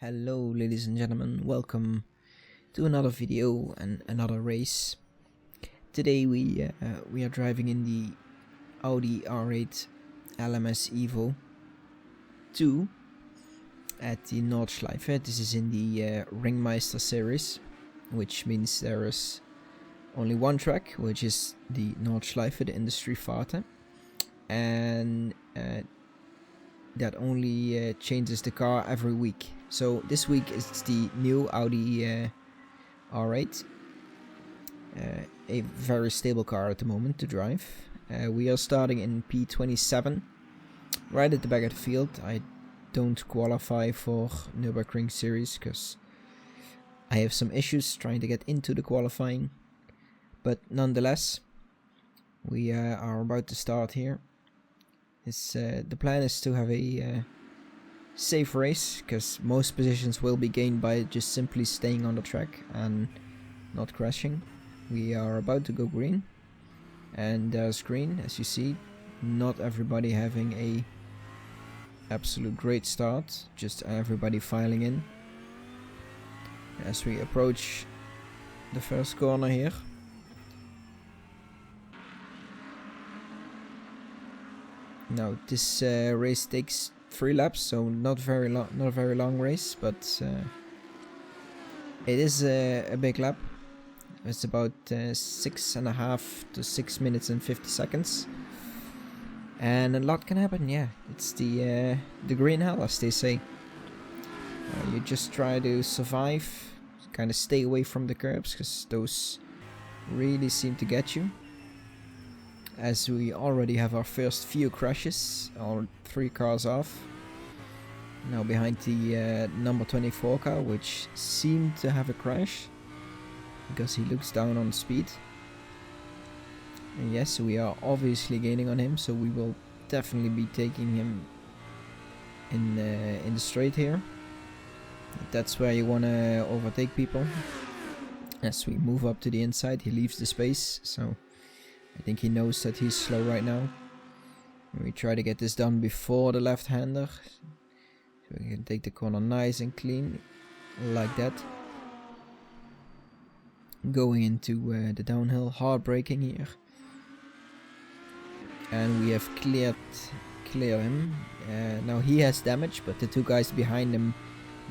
Hello ladies and gentlemen, welcome to another video and another race. Today we are driving in the Audi R8 LMS EVOII 2 at the Nordschleife. This is in the Ringmeister series, which means there is only one track, which is the Nordschleife, the industry Fahrt, and that only changes the car every week. So this week is the new Audi R8, a very stable car at the moment to drive. We are starting in P27, right at the back of the field. I don't qualify for Nürburgring series because I have some issues trying to get into the qualifying, but nonetheless we are about to start here. The plan is to have a safe race, because most positions will be gained by just simply staying on the track and not crashing. We are about to go green, and there's green, as you see. Not everybody having a absolute great start, just everybody filing in. As we approach the first corner here, now this race takes 3 laps, so not very long race, but it is a big lap. It's about 6.5 to 6 minutes and 50 seconds, and a lot can happen. Yeah, it's the green hell, as they say. You just try to survive, kind of stay away from the curbs, because those really seem to get you. As we already have our first few crashes, all 3 cars off. Now behind the number 24 car, which seemed to have a crash, because he looks down on speed. And yes, we are obviously gaining on him, so we will definitely be taking him in the straight here. That's where you want to overtake people. As we move up to the inside, he leaves the space, so I think he knows that he's slow right now. We try to get this done before the left-hander, so we can take the corner nice and clean, like that. Going into the downhill, hard braking here. And we have cleared him. Now he has damage, but the 2 guys behind him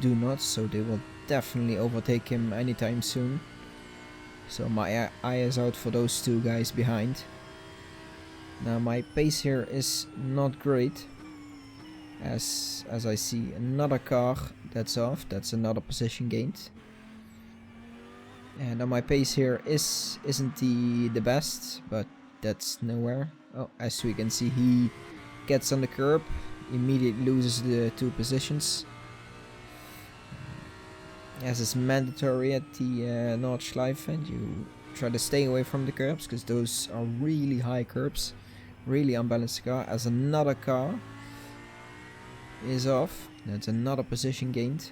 do not, so they will definitely overtake him anytime soon. So my eye is out for those 2 guys behind. Now my pace here is not great, as I see another car that's off. That's another position gained. And now my pace here isn't the best, but that's nowhere. Oh, as we can see, he gets on the curb, immediately loses the 2 positions. As is mandatory at the Nordschleife, and you try to stay away from the curbs, because those are really high curbs, really unbalanced car. As another car is off, that's another position gained.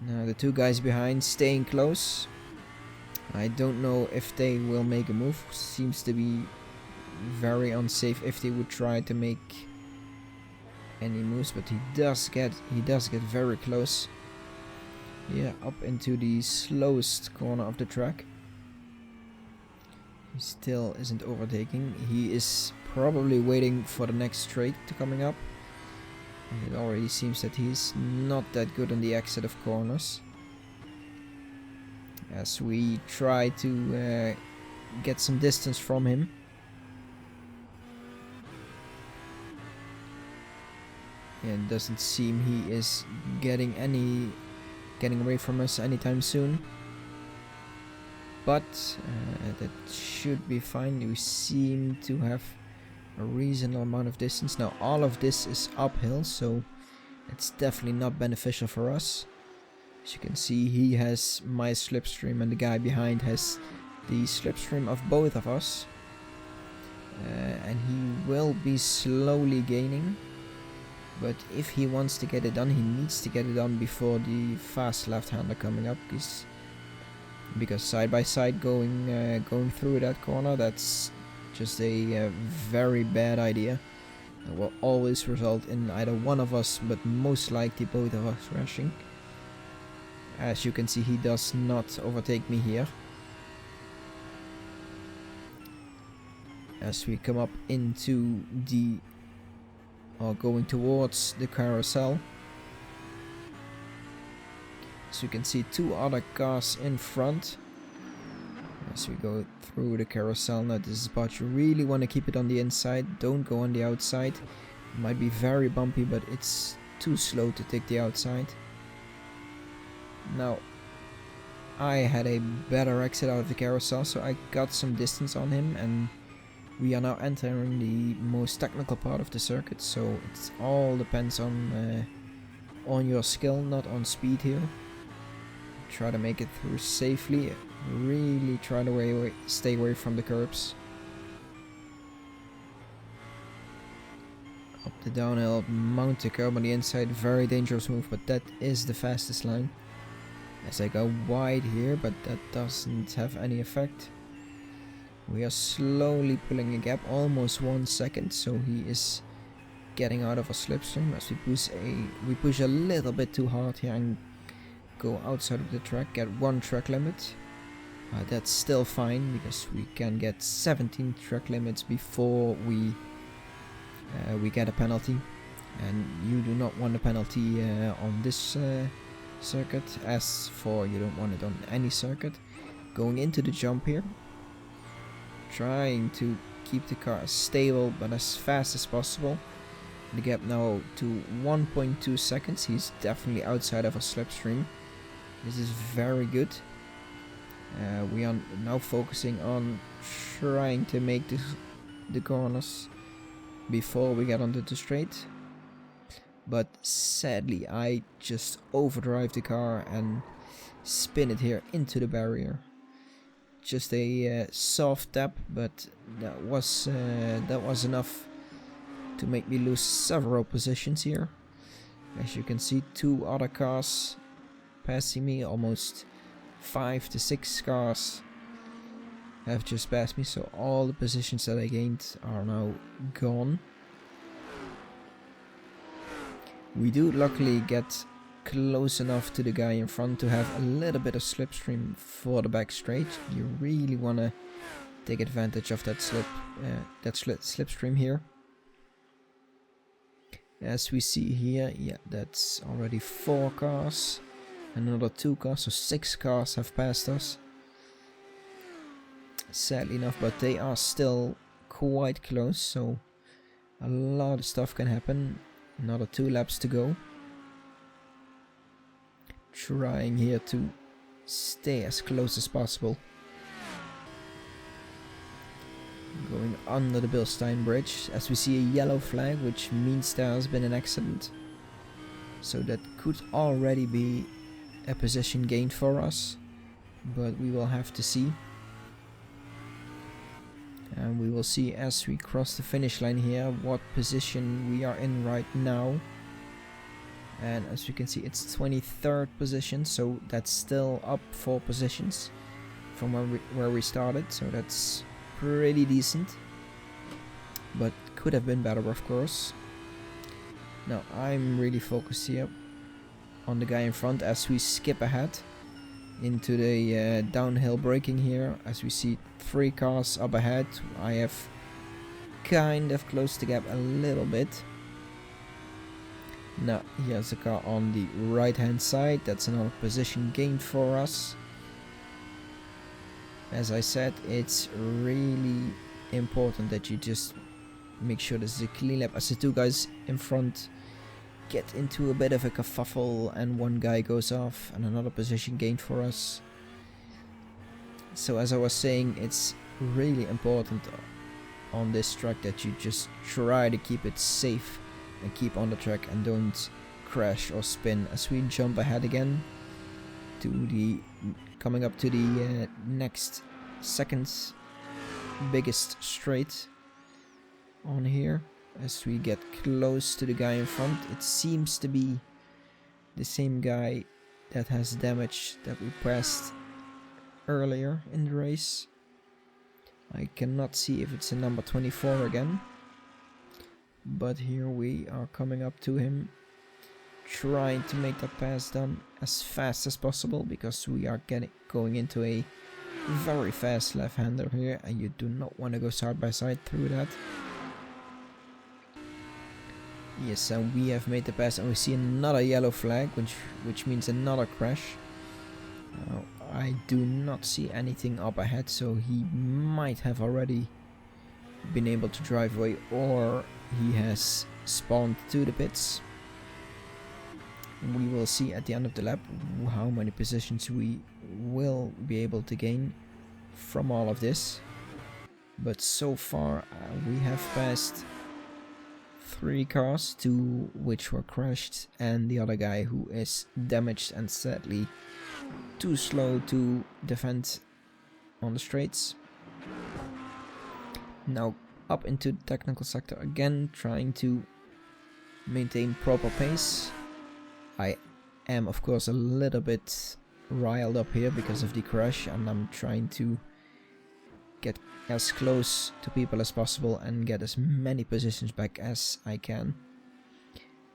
Now the 2 guys behind staying close. I don't know if they will make a move. Seems to be very unsafe if they would try to make any moves, but he does get very close. Yeah, up into the slowest corner of the track. He still isn't overtaking. He is probably waiting for the next straight to coming up. And it already seems that he's not that good on the exit of corners. As we try to get some distance from him. And it doesn't seem he is getting away from us anytime soon, but that should be fine. We seem to have a reasonable amount of distance. Now all of this is uphill, so it's definitely not beneficial for us. As you can see, he has my slipstream and the guy behind has the slipstream of both of us, and he will be slowly gaining. But if he wants to get it done, he needs to get it done before the fast left-hander coming up, because side by side going through that corner, that's just a very bad idea. It will always result in either one of us, but most likely both of us crashing. As you can see, he does not overtake me here. As we come up into the, or going towards the carousel. As you can see, two other cars in front. As we go through the carousel, now this is part you really want to keep it on the inside, don't go on the outside. It might be very bumpy, but it's too slow to take the outside. Now, I had a better exit out of the carousel, so I got some distance on him, and we are now entering the most technical part of the circuit, so it all depends on your skill, not on speed here. Try to make it through safely. Really try to stay away from the curbs. Up the downhill, mount the curb on the inside, very dangerous move, but that is the fastest line. As I go wide here, but that doesn't have any effect. We are slowly pulling a gap, almost 1 second, so he is getting out of a slipstream. As we push a little bit too hard here and go outside of the track, get 1 track limit. That's still fine, because we can get 17 track limits before we get a penalty, and you do not want a penalty on this circuit. As for, you don't want it on any circuit. Going into the jump here, trying to keep the car stable but as fast as possible. The gap now to 1.2 seconds. He's definitely outside of a slipstream. This is very good. We are now focusing on trying to make the corners before we get onto the straight. But sadly, I just overdrive the car and spin it here into the barrier. Just a soft tap, but that was enough to make me lose several positions here. As you can see, 2 other cars passing me, almost 5 to 6 cars have just passed me, so all the positions that I gained are now gone. We do luckily get close enough to the guy in front to have a little bit of slipstream for the back straight. You really want to take advantage of that slipstream here. As we see here, yeah, that's already 4 cars. Another 2 cars, so 6 cars have passed us. Sadly enough, but they are still quite close, so a lot of stuff can happen. Another 2 laps to go. Trying here to stay as close as possible. Going under the Bilstein Bridge, as we see a yellow flag, which means there has been an accident. So that could already be a position gained for us, but we will have to see. And we will see as we cross the finish line here what position we are in right now. And as you can see, it's 23rd position, so that's still up 4 positions from where we started, so that's pretty decent, but could have been better, of course. Now I'm really focused here on the guy in front as we skip ahead into the downhill braking here. As we see 3 cars up ahead, I have kind of closed the gap a little bit. Now here's a car on the right hand side, that's another position gained for us. As I said, it's really important that you just make sure this is a clean lap, as the 2 guys in front get into a bit of a kerfuffle and 1 guy goes off and another position gained for us. So as I was saying, it's really important on this track that you just try to keep it safe and keep on the track and don't crash or spin. As we jump ahead again to the coming up to the next second biggest straight on here. As we get close to the guy in front, it seems to be the same guy that has damage that we passed earlier in the race. I cannot see if it's a number 24 again, but here we are coming up to him, trying to make that pass done as fast as possible, because we are going into a very fast left-hander here, and you do not want to go side by side through that. Yes, and we have made the pass, and we see another yellow flag, which means another crash. I do not see anything up ahead, so he might have already been able to drive away, or he has spawned to the pits. We will see at the end of the lap how many positions we will be able to gain from all of this. But so far we have passed 3 cars, 2 which were crashed, and the other guy who is damaged and sadly too slow to defend on the straights. Now up into the technical sector again, trying to maintain proper pace. I am of course a little bit riled up here because of the crash, and I'm trying to get as close to people as possible and get as many positions back as I can.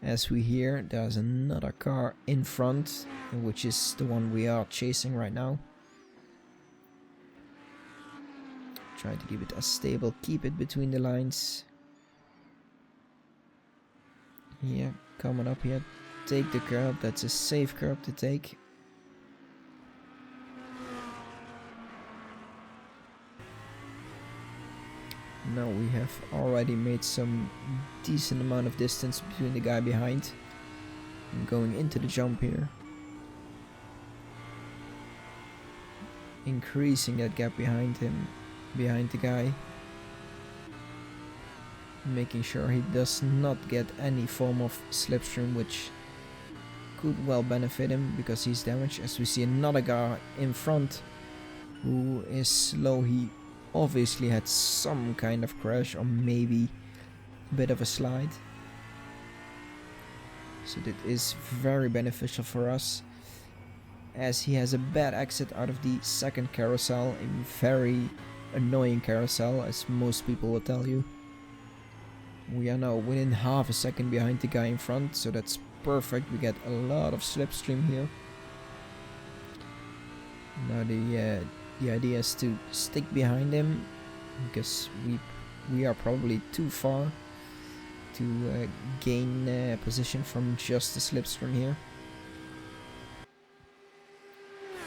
As we hear, there's another car in front, which is the one we are chasing right now. Try to keep it as stable, keep it between the lines. Yeah, coming up here, take the curb, that's a safe curb to take. Now we have already made some decent amount of distance between the guy behind. I'm going into the jump here, increasing that gap behind him, behind the guy, making sure he does not get any form of slipstream, which could well benefit him because he's damaged. As we see another guy in front who is slow. He obviously had some kind of crash, or maybe a bit of a slide, so that is very beneficial for us, as he has a bad exit out of the second carousel, a very annoying carousel, as most people will tell you. We are now within half a second behind the guy in front, so that's perfect. We get a lot of slipstream here. Now the idea is to stick behind him, because we are probably too far to gain position from just the slipstream here.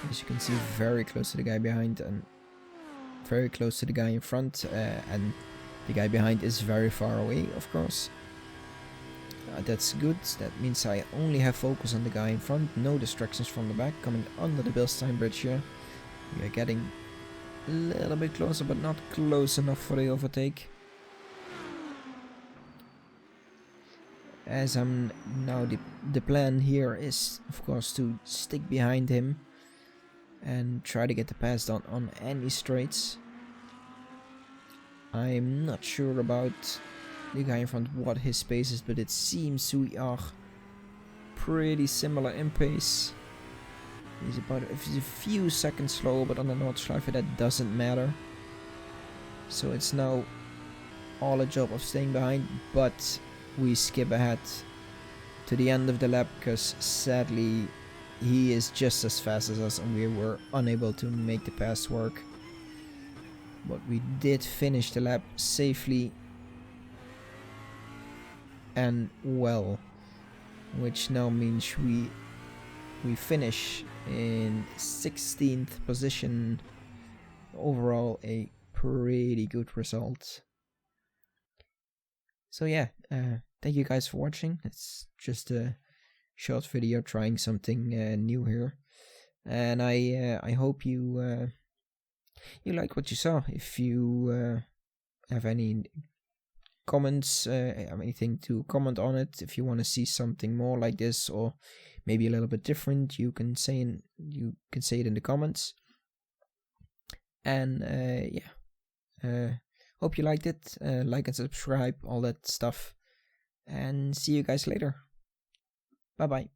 As you can see, very close to the guy behind and very close to the guy in front, and the guy behind is very far away, of course. That's good. That means I only have focus on the guy in front, no distractions from the back. Coming under the Bilstein bridge here, we are getting a little bit closer, but not close enough for the overtake. As I'm now, the plan here is of course to stick behind him and try to get the pass done on any straights. I'm not sure about the guy in front, what his pace is, but it seems we are pretty similar in pace. He's about a few seconds slower, but on the Nordschleife that doesn't matter. So it's now all a job of staying behind, but we skip ahead to the end of the lap because sadly he is just as fast as us and we were unable to make the pass work. But we did finish the lap safely and well, which now means we finish in 16th position. Overall a pretty good result. So yeah, thank you guys for watching. It's just a short video trying something new here, and I hope you like what you saw. If you have any comments, anything to comment on it, if you want to see something more like this or maybe a little bit different, you can say it in the comments. And yeah, hope you liked it. Like and subscribe, all that stuff, and see you guys later. Bye bye.